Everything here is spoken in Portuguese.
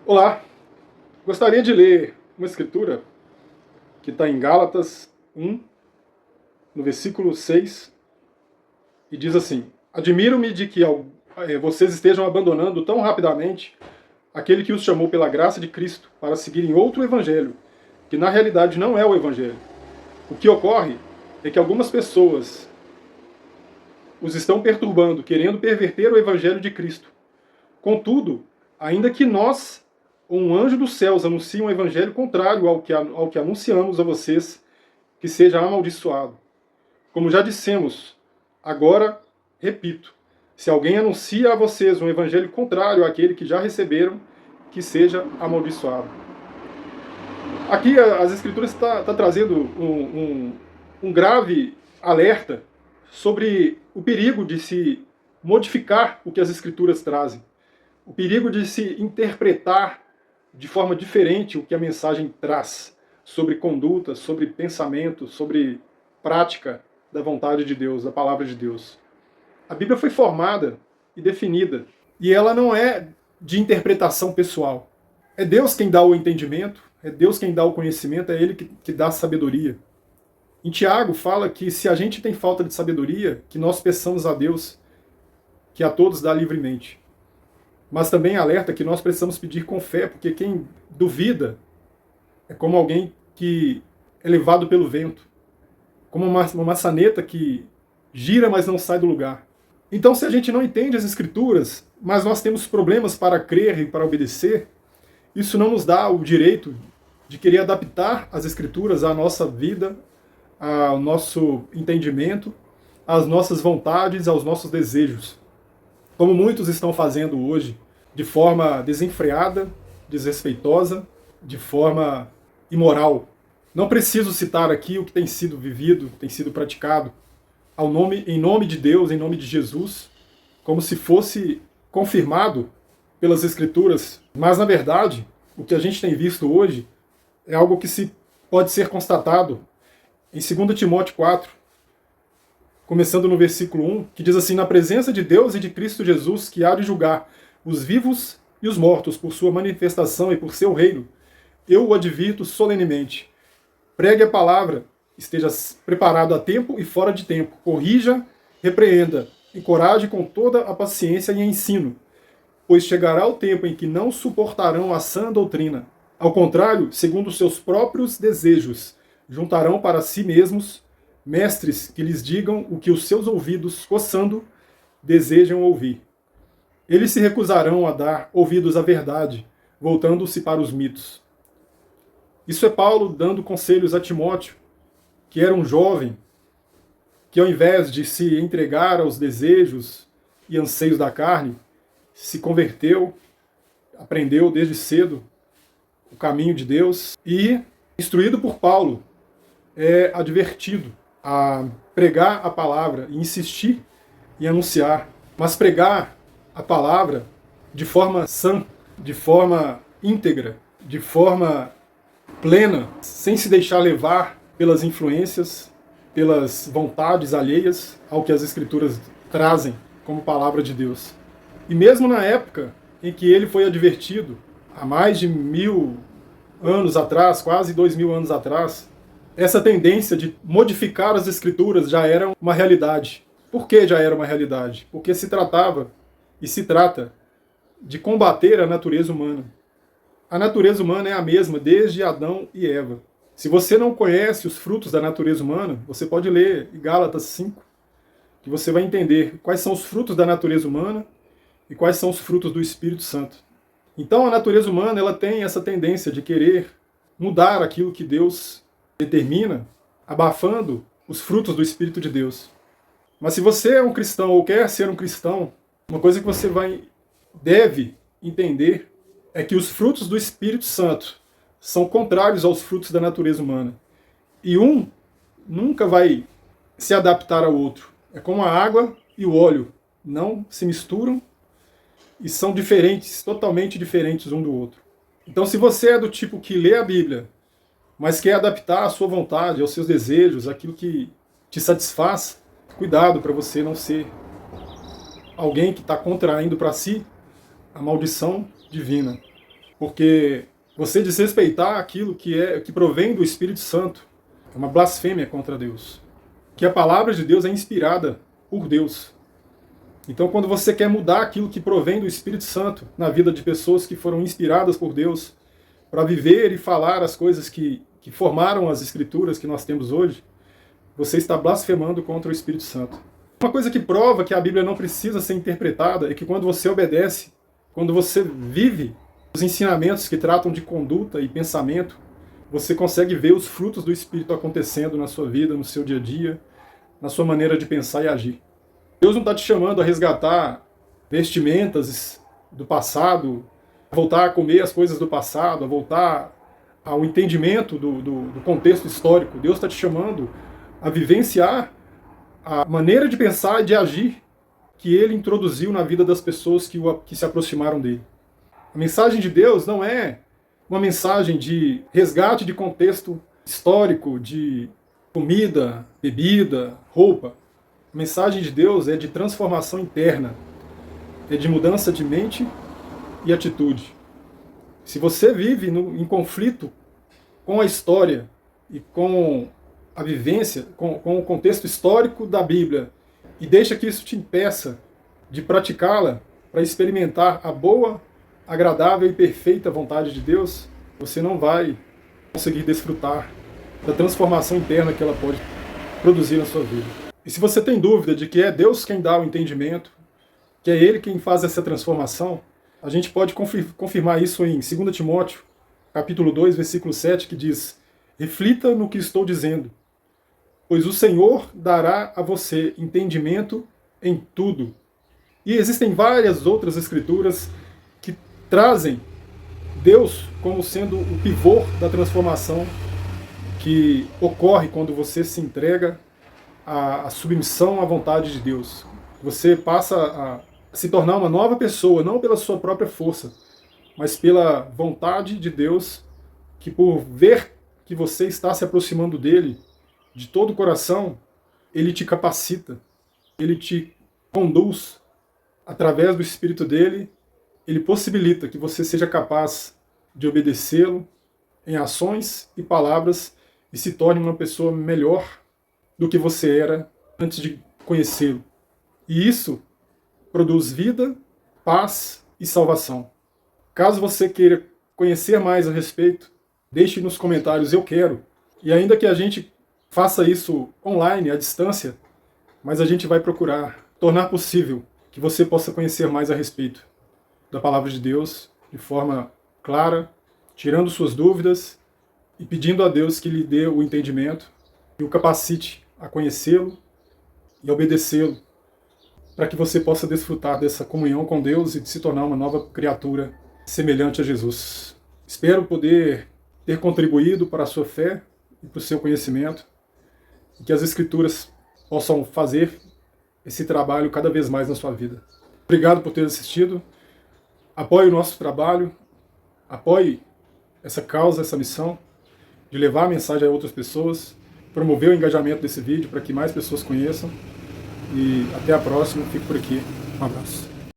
Olá, gostaria de ler uma escritura que está em Gálatas 1, no versículo 6, e diz assim: Admiro-me de que vocês estejam abandonando tão rapidamente aquele que os chamou pela graça de Cristo para seguirem outro evangelho, que na realidade não é o evangelho. O que ocorre é que algumas pessoas os estão perturbando, querendo perverter o evangelho de Cristo. Contudo, ainda que nós ou um anjo dos céus anuncie um evangelho contrário ao que anunciamos a vocês, que seja amaldiçoado. Como já dissemos, agora repito, se alguém anuncia a vocês um evangelho contrário àquele que já receberam, que seja amaldiçoado. Aqui as Escrituras está trazendo um grave alerta sobre o perigo de se modificar o que as Escrituras trazem, o perigo de se interpretar de forma diferente o que a mensagem traz sobre conduta, sobre pensamento, sobre prática da vontade de Deus, da palavra de Deus. A Bíblia foi formada e definida, e ela não é de interpretação pessoal. É Deus quem dá o entendimento, é Deus quem dá o conhecimento, é Ele que dá a sabedoria. Em Tiago fala que se a gente tem falta de sabedoria, que nós peçamos a Deus, que a todos dá livremente. Mas também alerta que nós precisamos pedir com fé, porque quem duvida é como alguém que é levado pelo vento, como uma maçaneta que gira, mas não sai do lugar. Então, se a gente não entende as Escrituras, mas nós temos problemas para crer e para obedecer, isso não nos dá o direito de querer adaptar as Escrituras à nossa vida, ao nosso entendimento, às nossas vontades, aos nossos desejos, como muitos estão fazendo hoje, de forma desenfreada, desrespeitosa, de forma imoral. Não preciso citar aqui o que tem sido vivido, tem sido praticado, em nome de Deus, em nome de Jesus, como se fosse confirmado pelas Escrituras. Mas, na verdade, o que a gente tem visto hoje é algo que pode ser constatado em 2 Timóteo 4, começando no versículo 1, que diz assim: Na presença de Deus e de Cristo Jesus, que há de julgar os vivos e os mortos por sua manifestação e por seu reino, eu o advirto solenemente. Pregue a palavra, esteja preparado a tempo e fora de tempo, corrija, repreenda, encoraje com toda a paciência e ensino, pois chegará o tempo em que não suportarão a sã doutrina. Ao contrário, segundo os seus próprios desejos, juntarão para si mesmos mestres que lhes digam o que os seus ouvidos, coçando, desejam ouvir. Eles se recusarão a dar ouvidos à verdade, voltando-se para os mitos. Isso é Paulo dando conselhos a Timóteo, que era um jovem, que ao invés de se entregar aos desejos e anseios da carne, se converteu, aprendeu desde cedo o caminho de Deus e, instruído por Paulo, é advertido a pregar a palavra e insistir em anunciar, mas pregar a palavra de forma sã, de forma íntegra, de forma plena, sem se deixar levar pelas influências, pelas vontades alheias ao que as Escrituras trazem como palavra de Deus. E mesmo na época em que ele foi advertido, há mais de 1000 anos atrás, quase 2000 anos atrás, essa tendência de modificar as Escrituras já era uma realidade. Por que já era uma realidade? Porque se tratava e se trata de combater a natureza humana. A natureza humana é a mesma desde Adão e Eva. Se você não conhece os frutos da natureza humana, você pode ler Gálatas 5, que você vai entender quais são os frutos da natureza humana e quais são os frutos do Espírito Santo. Então a natureza humana ela tem essa tendência de querer mudar aquilo que Deus determina, abafando os frutos do Espírito de Deus. Mas se você é um cristão ou quer ser um cristão, uma coisa que você deve entender é que os frutos do Espírito Santo são contrários aos frutos da natureza humana. E um nunca vai se adaptar ao outro. É como a água e o óleo. Não se misturam e são diferentes, totalmente diferentes um do outro. Então, se você é do tipo que lê a Bíblia, mas quer adaptar a sua vontade, aos seus desejos, aquilo que te satisfaz, cuidado para você não ser alguém que está contraindo para si a maldição divina. Porque você desrespeitar aquilo que provém do Espírito Santo é uma blasfêmia contra Deus. Que a palavra de Deus é inspirada por Deus. Então, quando você quer mudar aquilo que provém do Espírito Santo na vida de pessoas que foram inspiradas por Deus para viver e falar as coisas que formaram as Escrituras que nós temos hoje, você está blasfemando contra o Espírito Santo. Uma coisa que prova que a Bíblia não precisa ser interpretada é que quando você obedece, quando você vive os ensinamentos que tratam de conduta e pensamento, você consegue ver os frutos do Espírito acontecendo na sua vida, no seu dia a dia, na sua maneira de pensar e agir. Deus não está te chamando a resgatar vestimentas do passado, a voltar a comer as coisas do passado, a voltar ao entendimento do contexto histórico. Deus está te chamando a vivenciar a maneira de pensar e de agir que Ele introduziu na vida das pessoas que se aproximaram dele. A mensagem de Deus não é uma mensagem de resgate de contexto histórico, de comida, bebida, roupa. A mensagem de Deus é de transformação interna, é de mudança de mente e atitude. Se você vive em conflito com a história e com a vivência, com o contexto histórico da Bíblia, e deixa que isso te impeça de praticá-la para experimentar a boa, agradável e perfeita vontade de Deus, você não vai conseguir desfrutar da transformação interna que ela pode produzir na sua vida. E se você tem dúvida de que é Deus quem dá o entendimento, que é Ele quem faz essa transformação, a gente pode confirmar isso em 2 Timóteo, capítulo 2, versículo 7, que diz: reflita no que estou dizendo, pois o Senhor dará a você entendimento em tudo. E existem várias outras escrituras que trazem Deus como sendo o pivô da transformação que ocorre quando você se entrega à submissão à vontade de Deus. Você passa a se tornar uma nova pessoa, não pela sua própria força, mas pela vontade de Deus, que por ver que você está se aproximando dele de todo o coração, ele te capacita, ele te conduz através do Espírito dele, ele possibilita que você seja capaz de obedecê-lo em ações e palavras e se torne uma pessoa melhor do que você era antes de conhecê-lo. E isso produz vida, paz e salvação. Caso você queira conhecer mais a respeito, deixe nos comentários "eu quero", e ainda que a gente faça isso online, à distância, mas a gente vai procurar tornar possível que você possa conhecer mais a respeito da Palavra de Deus de forma clara, tirando suas dúvidas e pedindo a Deus que lhe dê o entendimento e o capacite a conhecê-lo e obedecê-lo, para que você possa desfrutar dessa comunhão com Deus e de se tornar uma nova criatura semelhante a Jesus. Espero poder ter contribuído para a sua fé e para o seu conhecimento, e que as Escrituras possam fazer esse trabalho cada vez mais na sua vida. Obrigado por ter assistido. Apoie o nosso trabalho, apoie essa causa, essa missão de levar a mensagem a outras pessoas, promover o engajamento desse vídeo para que mais pessoas conheçam. E até a próxima, fico por aqui. Um abraço.